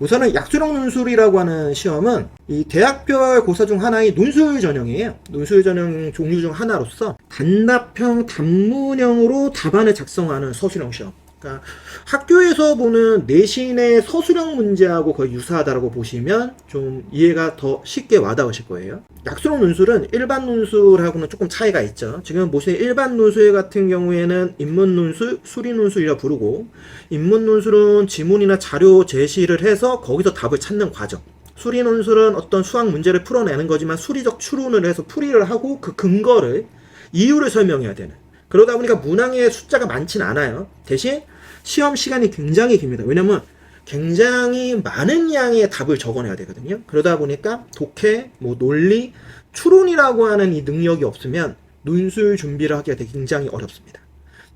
우선은 약수령 논술이라고 하는 시험은 이 대학별 고사 중 하나의 논술 전형이에요. 논술 전형 종류 중 하나로서 단답형 단문형으로 답안을 작성하는 서술형 시험. 그러니까 학교에서 보는 내신의 서술형 문제하고 거의 유사하다고 보시면 좀 이해가 더 쉽게 와닿으실 거예요. 약수령 논술은 일반 논술하고는 조금 차이가 있죠. 지금 보시는 일반 논술 같은 경우에는 인문 논술, 수리 논술이라 부르고, 인문 논술은 지문이나 자료 제시를 해서 거기서 답을 찾는 과정. 수리 논술은 어떤 수학 문제를 풀어내는 거지만 수리적 추론을 해서 풀이를 하고 그 근거를, 이유를 설명해야 되는. 그러다 보니까 문항의 숫자가 많진 않아요. 대신 시험 시간이 굉장히 깁니다. 왜냐면 굉장히 많은 양의 답을 적어내야 되거든요. 그러다 보니까 독해, 논리, 추론이라고 하는 이 능력이 없으면 논술 준비를 하기가 되게 굉장히 어렵습니다.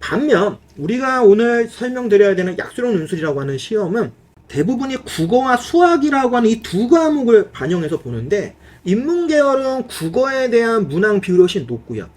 반면 우리가 오늘 설명드려야 되는 약수령 논술이라고 하는 시험은 대부분이 국어와 수학이라고 하는 이 두 과목을 반영해서 보는데, 인문 계열은 국어에 대한 문항 비율이 훨씬 높고요.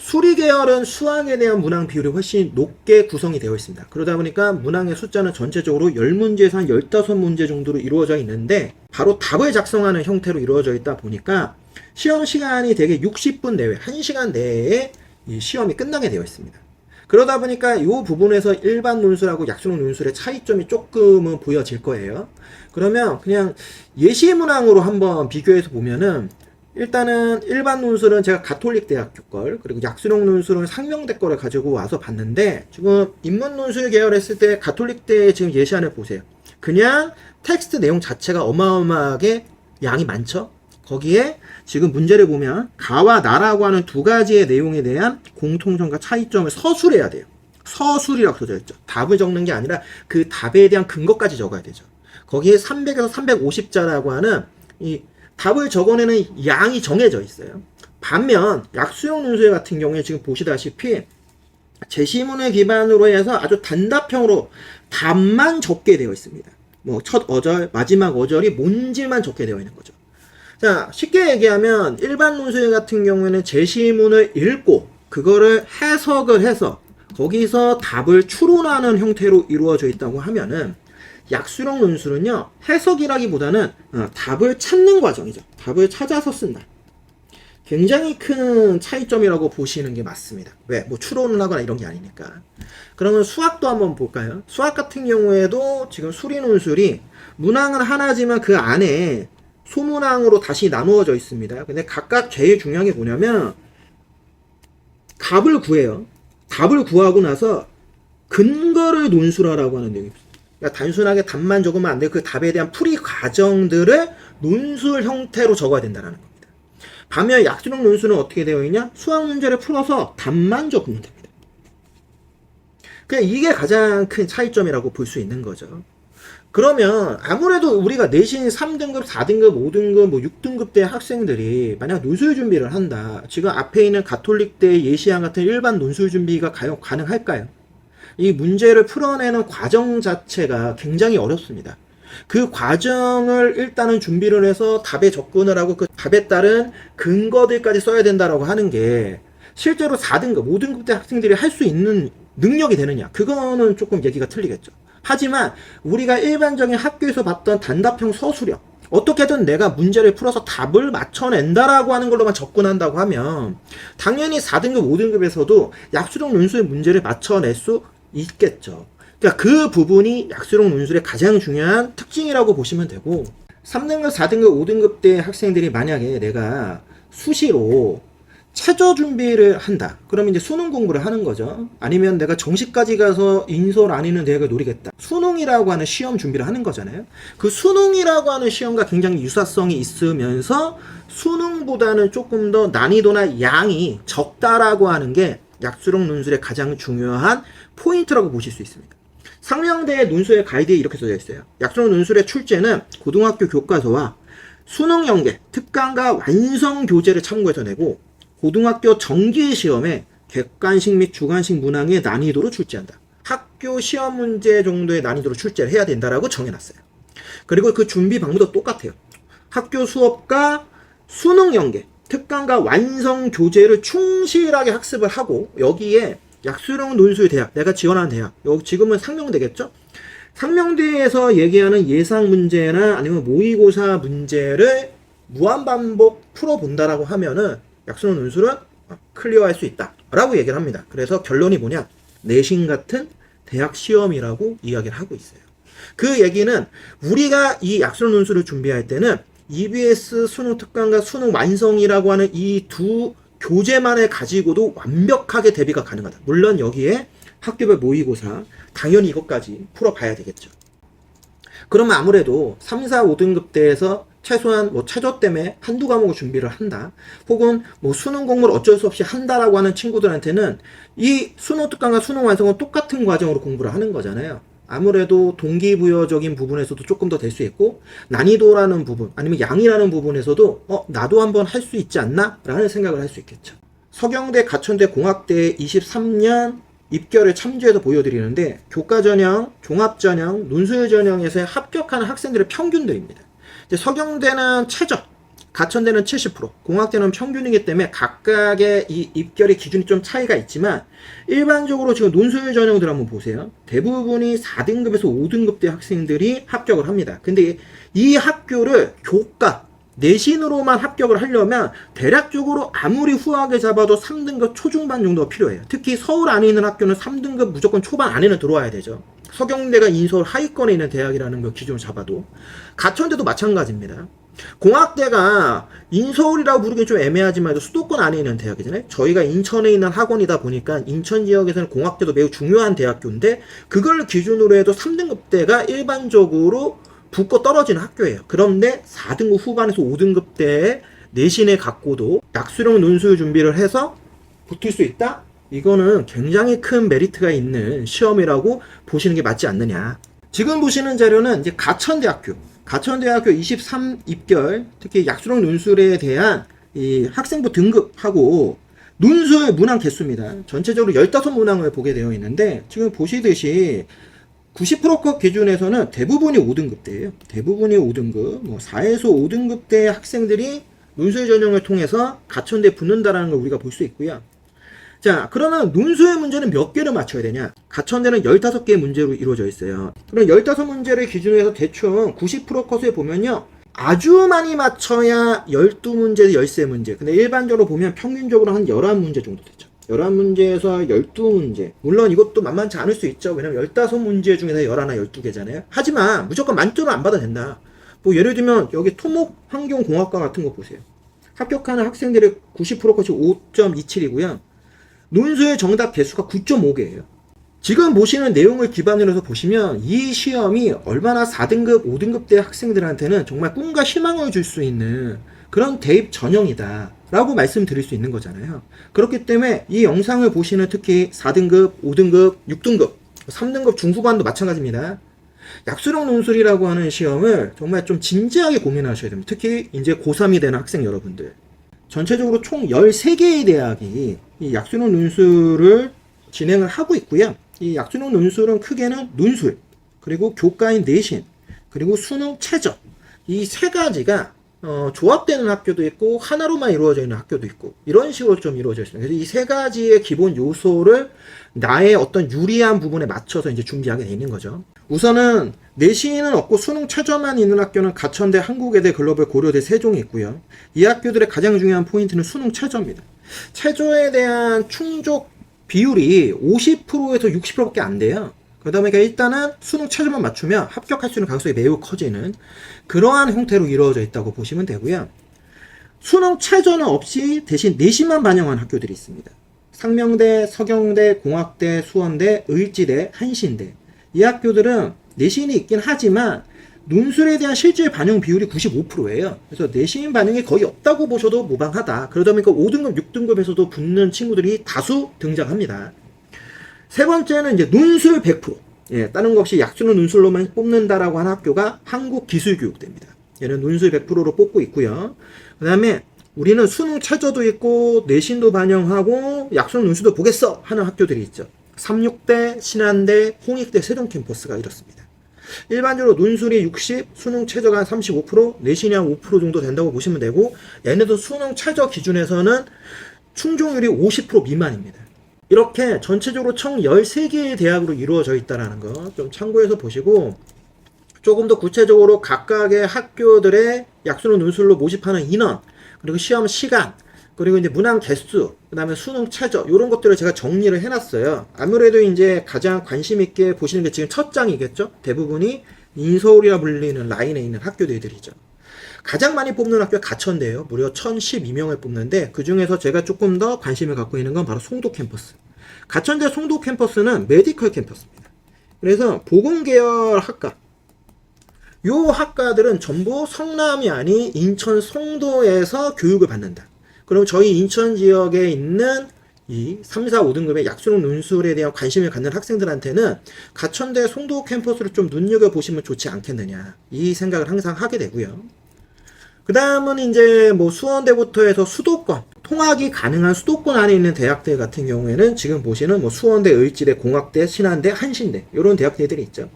수리 계열은 수학에 대한 문항 비율이 훨씬 높게 구성이 되어 있습니다. 그러다 보니까 문항의 숫자는 전체적으로 10문제에서 한 15문제 정도로 이루어져 있는데, 바로 답을 작성하는 형태로 이루어져 있다 보니까 시험 시간이 되게 60분 내외, 1시간 내에 이 시험이 끝나게 되어 있습니다. 그러다 보니까 이 부분에서 일반 논술하고 약수령 논술의 차이점이 조금은 보여질 거예요. 그러면 그냥 예시 문항으로 한번 비교해서 보면은, 일단은 일반 논술은 제가 가톨릭 대학교 걸, 그리고 약수령 논술은 상명대 거를 가지고 와서 봤는데, 지금 인문 논술 계열 했을 때 가톨릭 대 지금 예시안을 보세요. 그냥 텍스트 내용 자체가 어마어마하게 양이 많죠. 거기에 지금 문제를 보면 가와 나라고 하는 두 가지의 내용에 대한 공통점과 차이점을 서술해야 돼요. 서술이라고 써져 있죠. 답을 적는 게 아니라 그 답에 대한 근거까지 적어야 되죠. 거기에 300에서 350자라고 하는 이 답을 적어내는 양이 정해져 있어요. 반면 약수령 논술 같은 경우에 지금 보시다시피 제시문을 기반으로 해서 아주 단답형으로 답만 적게 되어 있습니다. 첫 어절, 마지막 어절이 뭔지만 적게 되어 있는 거죠. 자, 쉽게 얘기하면 일반 논술 같은 경우에는 제시문을 읽고 그거를 해석을 해서 거기서 답을 추론하는 형태로 이루어져 있다고 하면은, 약수령 논술은요, 해석이라기보다는 답을 찾는 과정이죠. 답을 찾아서 쓴다. 굉장히 큰 차이점이라고 보시는 게 맞습니다. 왜? 추론을 하거나 이런 게 아니니까. 그러면 수학도 한번 볼까요? 수학 같은 경우에도 지금 수리 논술이 문항은 하나지만 그 안에 소문항으로 다시 나누어져 있습니다. 근데 각각 제일 중요한 게 뭐냐면, 답을 구해요. 답을 구하고 나서 근거를 논술하라고 하는 내용이 있어요. 그러니까 단순하게 답만 적으면 안 되고 그 답에 대한 풀이 과정들을 논술 형태로 적어야 된다는 겁니다. 반면 약수령 논술은 어떻게 되어 있냐? 수학 문제를 풀어서 답만 적으면 됩니다. 그러니까 이게 가장 큰 차이점이라고 볼 수 있는 거죠. 그러면 아무래도 우리가 내신 3등급, 4등급, 5등급, 6등급 대 학생들이 만약 논술 준비를 한다. 지금 앞에 있는 가톨릭대 예시안 같은 일반 논술 준비가 가능할까요? 이 문제를 풀어내는 과정 자체가 굉장히 어렵습니다. 그 과정을 일단은 준비를 해서 답에 접근을 하고 그 답에 따른 근거들까지 써야 된다라고 하는 게 실제로 4등급, 5등급 대 학생들이 할 수 있는 능력이 되느냐? 그거는 조금 얘기가 틀리겠죠. 하지만 우리가 일반적인 학교에서 봤던 단답형 서술형, 어떻게든 내가 문제를 풀어서 답을 맞춰낸다라고 하는 걸로만 접근한다고 하면 당연히 4등급, 5등급에서도 약수령 논술 문제를 맞춰낼 수 있겠죠. 그러니까 그 부분이 약수령 논술의 가장 중요한 특징이라고 보시면 되고, 3등급, 4등급, 5등급 때 학생들이 만약에 내가 수시로 최저 준비를 한다. 그러면 이제 수능 공부를 하는 거죠. 아니면 내가 정시까지 가서 인설 아니는 대학을 노리겠다. 수능이라고 하는 시험 준비를 하는 거잖아요. 그 수능이라고 하는 시험과 굉장히 유사성이 있으면서 수능보다는 조금 더 난이도나 양이 적다라고 하는 게 약수령 논술의 가장 중요한 포인트라고 보실 수 있습니다. 상명대 논술의 가이드에 이렇게 써져 있어요. 약수령 논술의 출제는 고등학교 교과서와 수능 연계, 특강과 완성 교재를 참고해서 내고, 고등학교 정기 시험에 객관식 및 주관식 문항의 난이도로 출제한다. 학교 시험 문제 정도의 난이도로 출제를 해야 된다라고 정해놨어요. 그리고 그 준비 방법도 똑같아요. 학교 수업과 수능 연계, 특강과 완성 교재를 충실하게 학습을 하고, 여기에 약수령 논술 대학, 내가 지원하는 대학, 여기 지금은 상명대겠죠? 상명대에서 얘기하는 예상 문제나 아니면 모의고사 문제를 무한반복 풀어본다라고 하면은 약수능 논술은 클리어할 수 있다라고 얘기를 합니다. 그래서 결론이 뭐냐? 내신 같은 대학 시험이라고 이야기를 하고 있어요. 그 얘기는 우리가 이 약수능 논술을 준비할 때는 EBS 수능 특강과 수능 완성이라고 하는 이 두 교재만을 가지고도 완벽하게 대비가 가능하다. 물론 여기에 학교별 모의고사 당연히 이것까지 풀어봐야 되겠죠. 그러면 아무래도 3, 4, 5등급 대에서 최소한 뭐 최저 때문에 한두 과목을 준비를 한다. 혹은 뭐 수능 공부를 어쩔 수 없이 한다라고 하는 친구들한테는 이 수능 특강과 수능 완성은 똑같은 과정으로 공부를 하는 거잖아요. 아무래도 동기부여적인 부분에서도 조금 더 될 수 있고 난이도라는 부분 아니면 양이라는 부분에서도 나도 한번 할 수 있지 않나? 라는 생각을 할 수 있겠죠. 서경대, 가천대, 공학대 23년 입결을 참조해서 보여드리는데 교과전형, 종합전형, 논술전형에서 합격하는 학생들의 평균들입니다. 이제 서경대는 최저, 가천대는 70%, 공학대는 평균이기 때문에 각각의 이 입결의 기준이 좀 차이가 있지만 일반적으로 지금 논술 전형들 한번 보세요. 대부분이 4등급에서 5등급 대 학생들이 합격을 합니다. 근데 이 학교를 교과, 내신으로만 합격을 하려면 대략적으로 아무리 후하게 잡아도 3등급 초중반 정도가 필요해요. 특히 서울 안에 있는 학교는 3등급 무조건 초반 안에는 들어와야 되죠. 서경대가 인서울 하위권에 있는 대학이라는 걸 기준으로 잡아도 가천대도 마찬가지입니다. 공학대가 인서울이라고 부르기는 좀 애매하지만 수도권 안에 있는 대학이잖아요. 저희가 인천에 있는 학원이다 보니까 인천 지역에서는 공학대도 매우 중요한 대학교인데 그걸 기준으로 해도 3등급대가 일반적으로 붙고 떨어지는 학교예요. 그런데 4등급 후반에서 5등급대의 내신을 갖고도 약수령 논술 준비를 해서 붙을 수 있다? 이거는 굉장히 큰 메리트가 있는 시험이라고 보시는 게 맞지 않느냐. 지금 보시는 자료는 이제 가천대학교 23 입결, 특히 약수령 논술에 대한 이 학생부 등급하고 논술 문항 개수입니다. 전체적으로 15문항을 보게 되어 있는데 지금 보시듯이 90%컷 기준에서는 대부분이 5등급대예요. 대부분이 5등급, 뭐 4에서 5등급대 학생들이 논술 전형을 통해서 가천대에 붙는다라는 걸 우리가 볼 수 있고요. 자, 그러면 논술 문제는 몇 개를 맞춰야 되냐? 가천대는 15개의 문제로 이루어져 있어요. 그럼 15문제를 기준으로 해서 대충 90%컷을 보면요. 아주 많이 맞춰야 12문제, 13문제. 근데 일반적으로 보면 평균적으로 한 11문제 정도 되죠. 11문제에서 12문제. 물론 이것도 만만치 않을 수 있죠. 왜냐면 15문제 중에서 11, 12개잖아요. 하지만 무조건 만점을 안 받아도 된다. 뭐 예를 들면 여기 토목, 환경, 공학과 같은 거 보세요. 합격하는 학생들의 90%컷이 5.27이고요. 논술 정답 개수가 9.5개예요. 지금 보시는 내용을 기반으로 해서 보시면 이 시험이 얼마나 4등급, 5등급대 학생들한테는 정말 꿈과 희망을 줄 수 있는 그런 대입 전형이다 라고 말씀드릴 수 있는 거잖아요. 그렇기 때문에 이 영상을 보시는 특히 4등급, 5등급, 6등급, 3등급 중후반도 마찬가지입니다. 약수령 논술이라고 하는 시험을 정말 좀 진지하게 고민하셔야 됩니다. 특히 이제 고3이 되는 학생 여러분들. 전체적으로 총 13개의 대학이 이 약수령 논술을 진행을 하고 있고요. 이 약수령 논술은 크게는 논술, 그리고 교과인 내신, 그리고 수능 최저 이 세 가지가 조합되는 학교도 있고 하나로만 이루어져 있는 학교도 있고 이런 식으로 좀 이루어져 있습니다. 그래서 이 세 가지의 기본 요소를 나의 어떤 유리한 부분에 맞춰서 이제 준비하게 돼 있는 거죠. 우선은 내신은 없고 수능 최저만 있는 학교는 가천대, 한국외대, 글로벌, 고려대, 세종이 있고요. 이 학교들의 가장 중요한 포인트는 수능 최저입니다. 최저에 대한 충족 비율이 50%에서 60%밖에 안 돼요. 그러다 보니까 일단은 수능 최저만 맞추면 합격할 수 있는 가능성이 매우 커지는 그러한 형태로 이루어져 있다고 보시면 되고요. 수능 최저는 없이 대신 내신만 반영한 학교들이 있습니다. 상명대, 서경대, 공학대, 수원대, 의지대, 한신대 이 학교들은 내신이 있긴 하지만 논술에 대한 실질 반영 비율이 95%예요. 그래서 내신 반영이 거의 없다고 보셔도 무방하다. 그러다 보니까 5등급, 6등급에서도 붙는 친구들이 다수 등장합니다. 세 번째는 이제 논술 100%. 예, 다른 거 없이 약수능 논술로만 뽑는다라고 하는 학교가 한국기술교육대입니다. 얘는 논술 100%로 뽑고 있고요. 그 다음에 우리는 수능 최저도 있고 내신도 반영하고 약수능 논술도 보겠어 하는 학교들이 있죠. 삼육대, 신한대, 홍익대, 세종 캠퍼스가 이렇습니다. 일반적으로 논술이 60, 수능 최저가 한 35%, 내신이 한 5% 정도 된다고 보시면 되고 얘네도 수능 최저 기준에서는 충족률이 50% 미만입니다. 이렇게 전체적으로 총 13개의 대학으로 이루어져 있다는 거 좀 참고해서 보시고, 조금 더 구체적으로 각각의 학교들의 약수능 논술로 모집하는 인원, 그리고 시험 시간, 그리고 이제 문항 개수, 그 다음에 수능 최저, 이런 것들을 제가 정리를 해놨어요. 아무래도 이제 가장 관심 있게 보시는 게 지금 첫 장이겠죠? 대부분이 인서울이라 불리는 라인에 있는 학교들이죠. 가장 많이 뽑는 학교가 가천대예요. 무려 1012명을 뽑는데, 그 중에서 제가 조금 더 관심을 갖고 있는 건 바로 송도 캠퍼스. 가천대 송도 캠퍼스는 메디컬 캠퍼스입니다. 그래서 보건계열 학과, 요 학과들은 전부 성남이 아닌 인천 송도에서 교육을 받는다. 그럼 저희 인천 지역에 있는 이 3, 4, 5등급의 약수능 논술에 대한 관심을 갖는 학생들한테는 가천대 송도 캠퍼스를 좀 눈여겨보시면 좋지 않겠느냐, 이 생각을 항상 하게 되고요. 그 다음은 이제 뭐 수원대부터 해서 수도권, 통학이 가능한 수도권 안에 있는 대학들 같은 경우에는 지금 보시는 뭐 수원대, 을지대, 공학대, 신한대, 한신대, 이런 대학들이 있죠.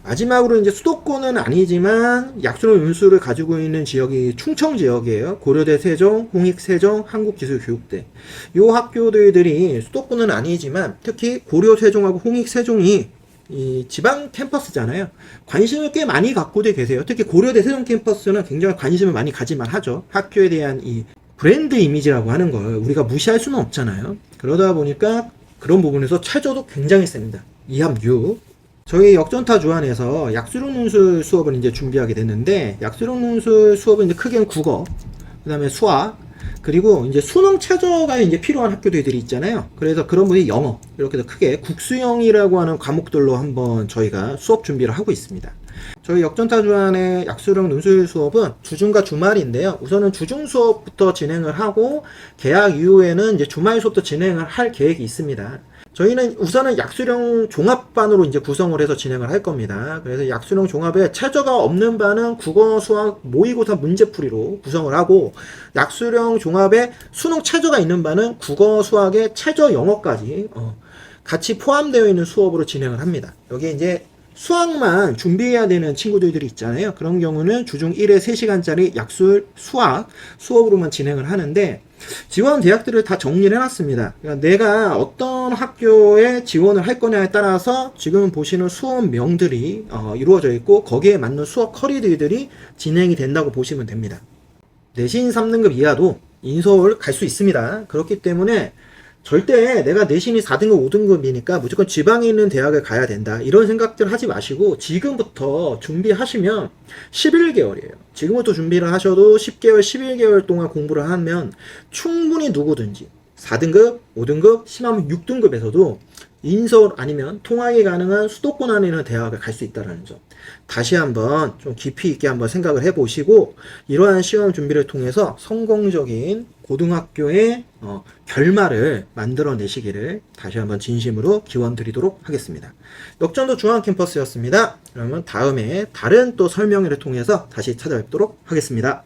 마지막으로 이제 수도권은 아니지만 약수능 논술을 가지고 있는 지역이 충청 지역이에요. 고려대 세종, 홍익 세종, 한국기술교육대. 요 학교들이 수도권은 아니지만 특히 고려 세종하고 홍익 세종이 이 지방 캠퍼스잖아요. 관심을 꽤 많이 갖고도 계세요. 특히 고려대 세종 캠퍼스는 굉장히 관심을 많이 가질만 하죠. 학교에 대한 이 브랜드 이미지라고 하는 걸 우리가 무시할 수는 없잖아요. 그러다 보니까 그런 부분에서 최저도 굉장히 셉니다. 2합 6. 저희 역전타 주안에서 약수능 논술 수업을 이제 준비하게 됐는데, 약수능 논술 수업은 이제 크게는 국어, 그 다음에 수학, 그리고 이제 수능 최저가 이제 필요한 학교들이 있잖아요. 그래서 그런 분이 영어, 이렇게 더 크게 국수형이라고 하는 과목들로 한번 저희가 수업 준비를 하고 있습니다. 저희 역전타 주안의 약수능 논술 수업은 주중과 주말인데요. 우선은 주중 수업부터 진행을 하고, 개학 이후에는 이제 주말 수업도 진행을 할 계획이 있습니다. 저희는 우선은 약수령 종합반으로 이제 구성을 해서 진행을 할 겁니다. 그래서 약수령 종합에 최저가 없는 반은 국어, 수학, 모의고사 문제풀이로 구성을 하고, 약수령 종합에 수능 최저가 있는 반은 국어, 수학에 최저 영어까지 같이 포함되어 있는 수업으로 진행을 합니다. 여기에 이제 수학만 준비해야 되는 친구들이 있잖아요. 그런 경우는 주중 1회 3시간짜리 약술 수학 수업으로만 진행을 하는데, 지원 대학들을 다 정리를 해놨습니다. 그러니까 내가 어떤 학교에 지원을 할 거냐에 따라서 지금 보시는 수업명들이 이루어져 있고, 거기에 맞는 수업 커리들이 진행이 된다고 보시면 됩니다. 내신 3등급 이하도 인서울 갈 수 있습니다. 그렇기 때문에 절대 내가 내신이 4등급, 5등급이니까 무조건 지방에 있는 대학을 가야 된다, 이런 생각들 하지 마시고, 지금부터 준비하시면 11개월이에요. 지금부터 준비를 하셔도 10개월, 11개월 동안 공부를 하면 충분히 누구든지 4등급, 5등급, 심하면 6등급에서도 인서울 아니면 통학이 가능한 수도권 안에 있는 대학을 갈 수 있다는 점, 다시 한번 좀 깊이 있게 한번 생각을 해보시고, 이러한 시험 준비를 통해서 성공적인 고등학교의 결말을 만들어내시기를 다시 한번 진심으로 기원 드리도록 하겠습니다. 역전도 중앙 캠퍼스였습니다. 그러면 다음에 다른 또 설명회를 통해서 다시 찾아뵙도록 하겠습니다.